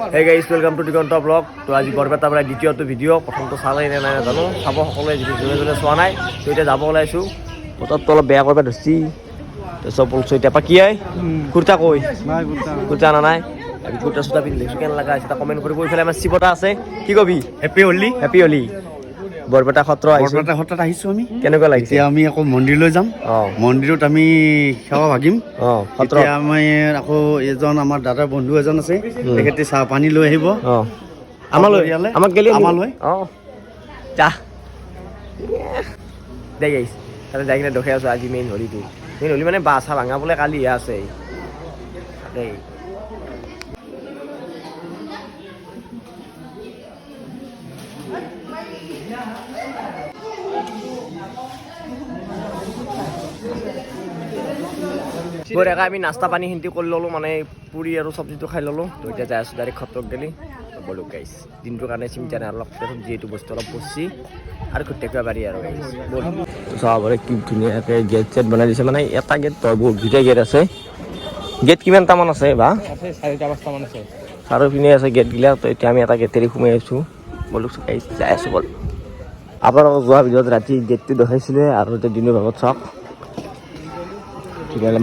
Hey guys, welcome to Digonta Vlog. তো আজি বৰপেটা পৰা দ্বিতীয়টো ভিডিঅ' প্ৰথমটো চালে নে নাই নাজানো চাব সকলোৱে যদি যোনে যোনে চোৱা নাই তো এতিয়া যাব ওলাইছোঁ বতৰটো অলপ বেয়া কৰিব ধৰিছি তো চব বলছো এতিয়া পা কি আই কুৰ্তা কৈ কুৰ্তা আনা নাই আমি কুৰ্তা চুটা পিন্ধি লৈছোঁ কেনে লগা আছে কমেণ্ট কৰিব ইফালে আমাৰ শিৱতা আছে কি কবি হেপী হলি বৰপেটা সত্ৰ আহিছোঁ আমি কেনেকুৱা লাগিছে এতিয়া আমি আকৌ মন্দিৰলৈ যাম মন্দিৰত আমি সেৱা ভাগিম এতিয়া আমি আকৌ এজন আমাৰ দাদাৰ বন্ধু এজন আছে তেখেতে চাহ পানী লৈ আহিব আমালৈ যা দেখ তাতে যাই কিনে দেখাই আছোঁ আজি মেইন হলি মানে বাছা ভাঙা বোলে কালিহে আছে দেই বঢ়িয়াকৈ আমি নাস্তা পানী হিন্তি কৰি ল'লোঁ মানে পুৰি আৰু চব্জিটো খাই ল'লোঁ তো এতিয়া যাই আছোঁ ডাইৰেক্ট খতৰক গেলি বলো গাইছ দিনটোৰ কাৰণে চিন্তা নাই অলপ যিহেতু বস্তু অলপ বচি আৰু গোটেই পাৰি আৰু চাবৰে কি ধুনীয়াকৈ গেট চেট বনাই দিছে মানে এটা গেট বহুত দুটা গেট আছে গেট কিমানটামান আছে বা 4-5টামান আছে চাৰিওপিনে আছে গেটগিলা তো এতিয়া আমি এটা গেটেৰে সোমাই আছোঁ বলো গাইছ যাই আছোঁ বল আপোনালোকক যোৱা ভিডিঅ'ত ৰাতি গেটটো দেখাইছিলে আৰু এতিয়া দিনৰ ভাগত চাওক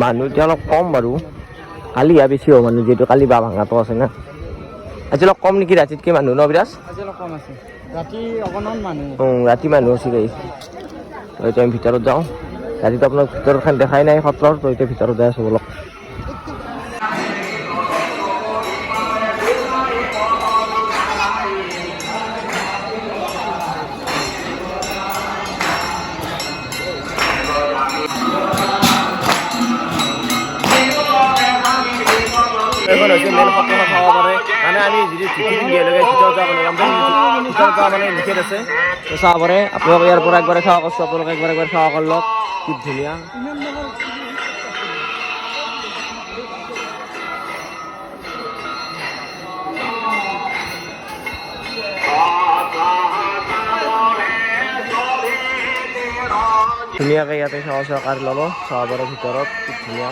মানুহ এতিয়া অলপ কম বাৰু কালি বেছি হ'ব মানুহ যিহেতু কালি বা ভাঙাটো আছে না আজি অলপ কম নেকি ৰাতিতকৈ মানুহ ন বিৰাজ ৰাতি মানুহ আছে গাইছ এতিয়া আমি ভিতৰত যাওঁ ৰাতিটো আপোনাক ভিতৰত খান দেখাই নাই সত্ৰৰ তো এতিয়া ভিতৰত যাই আছোঁ অলপ এখন হৈছে মেইন সত্ৰ খাব পাৰে মানে আমি যদি টিকেট দিয়ালৈকে ভিতৰত যাব মানে নিষেধ আছে তো চাব পাৰে আপোনালোকে ইয়াৰ পৰা একবাৰে সেৱা কৰিছোঁ আপোনালোকে একবাৰ সেৱা কৰি লওক কি ধুনীয়া ধুনীয়াকৈ ইয়াতে সেৱা কৰি ল'ব চাব পাৰে ভিতৰত কি ধুনীয়া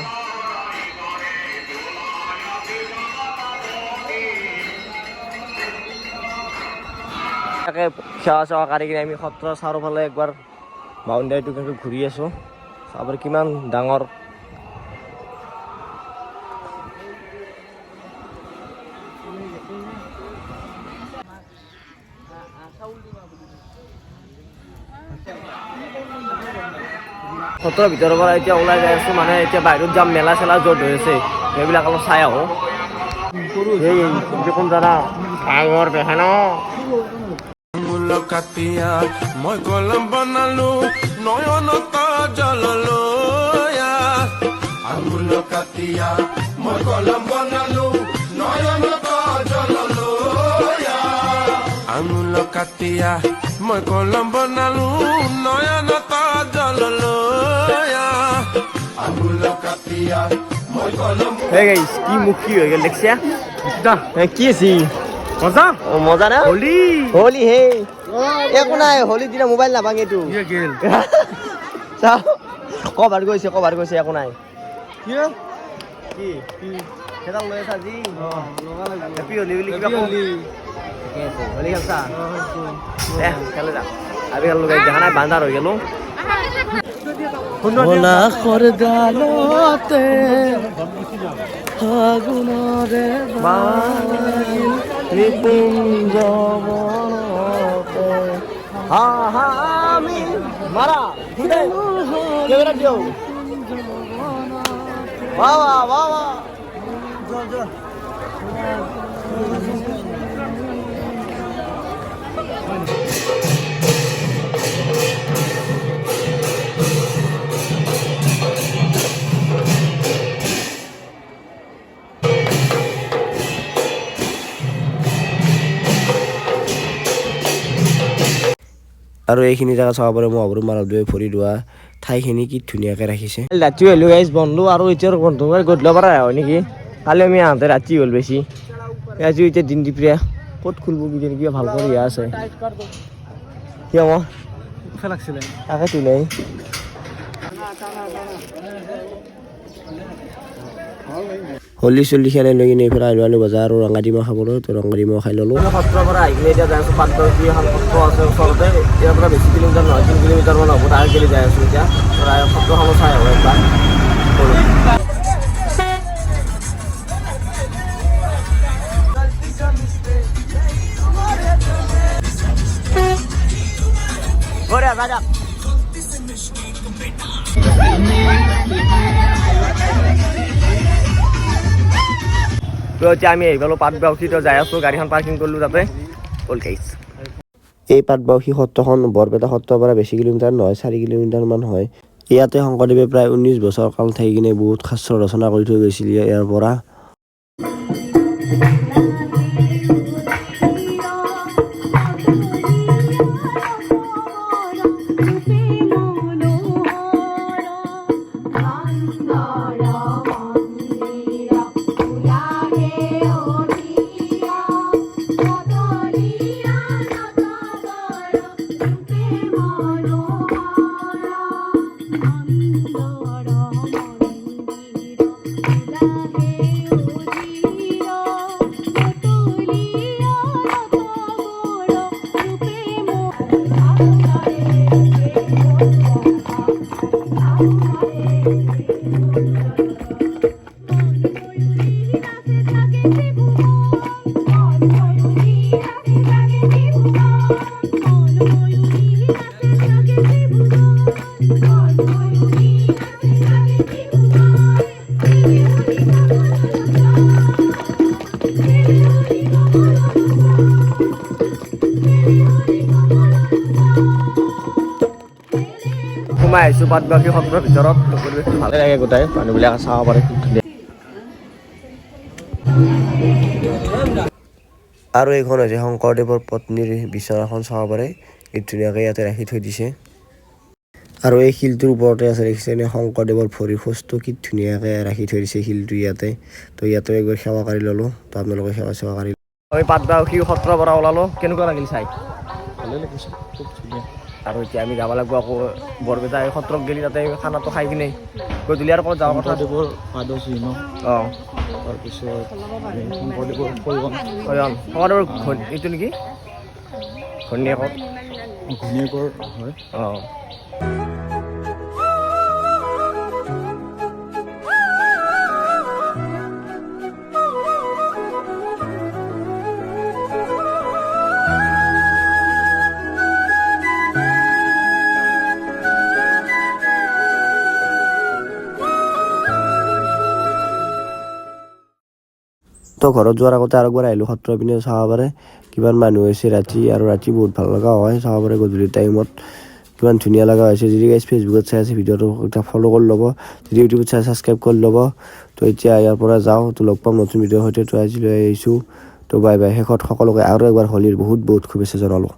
তাকে সেৱা কাঢ়ি কিনে আমি সত্ৰ চাৰিওফালে একবাৰ বাউণ্ডাৰীটো কিন্তু ঘূৰি আছোঁ চাবলৈ কিমান ডাঙৰ সত্ৰৰ ভিতৰৰ পৰা এতিয়া ওলাই যাই আছোঁ মানে এতিয়া বাহিৰত যাম মেলা চেলা য'ত হৈ আছে সেইবিলাক অলপ চাই আহোঁ কোন জানা আগৰ বেহেন কাটিয়া মই কলম বনালো নয়নত জললো আঙুল কাটিয়া মই কলম বনালো নয়নত জললো আঙুল কাটিয়া মই কলম বনালো নয়নত জললো আঙুল কাটিয়া মই কলম হে গাইস কি মুখী হৈ গেল দেখছা কি আছে মজা মজা না হোলি হে একো নাই হোলিৰ দিনা মোবাইল নাভাঙেতো চাও কভাৰ গৈছে একো নাই কি সেটা লৈ আছা আজি হেপী হোলি বুলি কিবা হোলি খেলছা খেলে যা আমি খেলো দেখা নাই বান্ধাৰ হৈ গেলো লাখৰ ডালতে ফাগুনৰে নিকুঞ্জ বনতে আমি মাৰা কেমেৰা দিও বাবা আৰু এইখিনি জেগা চাব পাৰে মহাপুৰুষ মাধৱদেৱে ভৰি লোৱা ঠাইখিনি কি ধুনীয়াকৈ ৰাখিছে ৰাতি হ'লো গাইজ বন্ধু আৰু এতিয়া বন্ধু গধূলি পৰা হয় নেকি কালি আমি আহোঁতে ৰাতি হ'ল বেছি আজি এতিয়া দিন দুপৰীয়া ক'ত খুলিব কিজানি কিবা ভাল কৰি আছে কিয় লাগছিলে তাকেতো নাই All right. হলি চলি খেলাই লৈ কিনে এইফালে আহিলোঁ বজাৰ আৰু ৰঙা ডিমা খাবলৈ তো ৰঙা ডিমা খাই ল'লোঁ সত্ৰৰ পৰা আহি কিনে এতিয়া যাই আছোঁ পাটবাউসী এখন সত্ৰ আছে ওচৰতে ইয়াৰ পৰা বেছি কিলোমিটাৰ নহয় 3 কিলোমিটাৰমান হ'ব তাৰ গেলি যাই আছোঁ এতিয়া সত্ৰখনো চাই আহোঁ একবাৰ তো এতিয়া আমি আহি পালোঁ পাটবাউসীত যাই আছোঁ গাড়ীখন পাৰ্কিং কৰিলোঁ তাতে কলকাইছ এই পাটবাউসী সত্ৰখন বৰপেটা সত্ৰৰ পৰা বেছি কিলোমিটাৰ নহয় 4 কিলোমিটাৰমান হয় ইয়াতে শংকৰদেৱে প্ৰায় 19 বছৰ কাল থাকি কিনে বহুত শাস্ত্ৰ ৰচনা কৰি থৈ গৈছিল ইয়াৰ পৰা সোমাই আহিছোঁ পাটবাউসী সত্ৰৰ ভিতৰত পৰিৱেশটো ভালে লাগে গোটাই মানুহবিলাকে চাব পাৰে খুব ধুনীয়া আৰু এইখন হৈছে শংকৰদেৱৰ পত্নীৰ বিচনাখন চাব পাৰে এই ধুনীয়াকৈ ইয়াতে ৰাখি থৈ দিছে আৰু এই শিলটোৰ ওপৰতে আছে দেখিছেনে শংকৰদেৱৰ ভৰিৰ খোজটো কি ধুনীয়াকৈ ৰাখি থৈ দিছে শিলটো ইয়াতে তো ইয়াতে একবাৰ সেৱা কৰি ল'লোঁ তো আপোনালোকে সেৱা কৰি আমি পাটবাউসী সত্ৰৰ পৰা ওলালোঁ কেনেকুৱা লাগিল চাই ভালে লাগিছে খুব ধুনীয়া আৰু এতিয়া আমি যাব লাগিব আকৌ বৰপেটা এই সত্ৰক গেলি তাতে খানাটো খাই কিনে গধূলি আৰু ক'ত যাওঁ কথা শংকৰদেৱৰ পাদচিহ্ন অঁ তাৰপিছত শংকৰদেৱৰ শংকৰদেৱৰ এইটো নেকি ঘৈণীয়েকৰ হয় অঁ তো ঘৰত যোৱাৰ আগতে আৰু একবাৰ আহিলোঁ সত্ৰৰ পিনে চাব পাৰে কিমান মানুহ হৈছে ৰাতি আৰু ৰাতি বহুত ভাল লগা হয় চাব পাৰে গধূলি টাইমত কিমান ধুনীয়া লগা হৈছে যদি গাইজ ফেচবুকত চাই আছে ভিডিঅ'টো এটা ফ'ল' কৰি ল'ব যদি ইউটিউবত চাই ছাবস্ক্ৰাইব কৰি ল'ব তো এতিয়া ইয়াৰ পৰা যাওঁ তো লগ পাম নতুন ভিডিঅ'ৰ সৈতে তো আজিলৈ আহিছোঁ তো বাই বাই শেষত সকলোকে আৰু একবাৰ হোলীৰ বহুত বহুত শুভেচ্ছা জনালোঁ